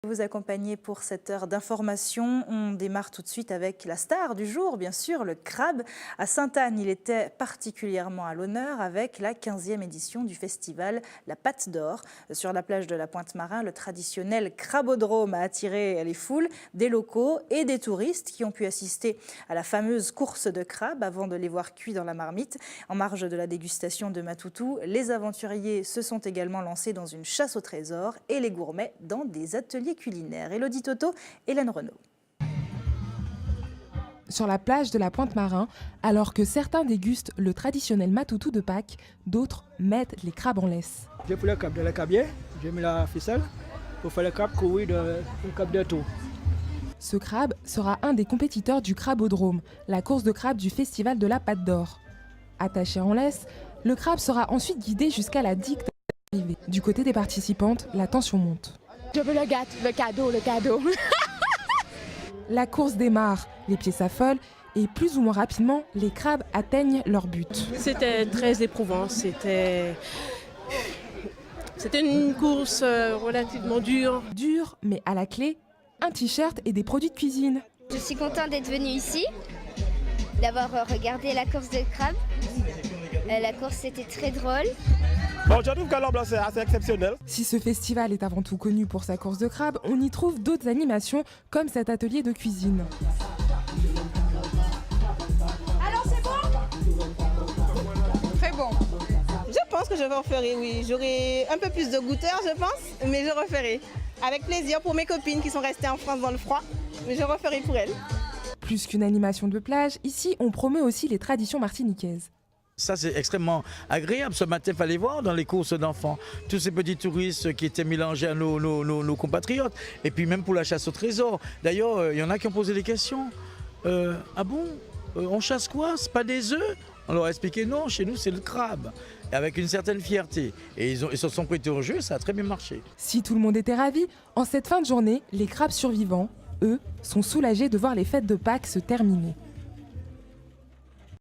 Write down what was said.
Vous accompagner pour cette heure d'information. On démarre tout de suite avec la star du jour, bien sûr, le crabe. À Sainte-Anne, il était particulièrement à l'honneur avec la 15e édition du festival La Patte d'Or. Sur la plage de la Pointe-Marin, le traditionnel crabodrome a attiré les foules, des locaux et des touristes qui ont pu assister à la fameuse course de crabes avant de les voir cuits dans la marmite. En marge de la dégustation de Matoutou, les aventuriers se sont également lancés dans une chasse au trésor et les gourmets dans des ateliers culinaire. Élodie Toto, Hélène Renaud. Sur la plage de la Pointe-Marin, alors que certains dégustent le traditionnel matoutou de Pâques, d'autres mettent les crabes en laisse. J'ai pris le crabe de la cabière, j'ai mis la ficelle pour faire le crabe courir de une crabe de tout. Ce crabe sera un des compétiteurs du crabodrome, la course de crabe du festival de la Patte d'Or. Attaché en laisse, le crabe sera ensuite guidé jusqu'à la digue d'arrivée. Du côté des participantes, la tension monte. Je veux le cadeau. La course démarre, les pieds s'affolent et plus ou moins rapidement, les crabes atteignent leur but. C'était très éprouvant, c'était une course relativement dure. Dure, mais à la clé, un t-shirt et des produits de cuisine. Je suis contente d'être venue ici, d'avoir regardé la course de crabe. La course était très drôle. Bon, je trouve que l'ambiance est assez exceptionnelle. Si ce festival est avant tout connu pour sa course de crabe, on y trouve d'autres animations comme cet atelier de cuisine. Alors c'est bon? Très bon. Je pense que je vais referai, oui. J'aurai un peu plus de goûteurs, je pense, mais je referai. Avec plaisir pour mes copines qui sont restées en France dans le froid, mais je referai pour elles. Plus qu'une animation de plage, ici on promeut aussi les traditions martiniquaises. Ça, c'est extrêmement agréable. Ce matin, il fallait voir dans les courses d'enfants tous ces petits touristes qui étaient mélangés à nos compatriotes. Et puis même pour la chasse au trésor. D'ailleurs, il y en a qui ont posé des questions. Ah bon, on chasse quoi? C'est pas des œufs? On leur a expliqué non, chez nous c'est le crabe. Et avec une certaine fierté. Et ils se sont prêtés au jeu, ça a très bien marché. Si tout le monde était ravi, en cette fin de journée, les crabes survivants, eux, sont soulagés de voir les fêtes de Pâques se terminer.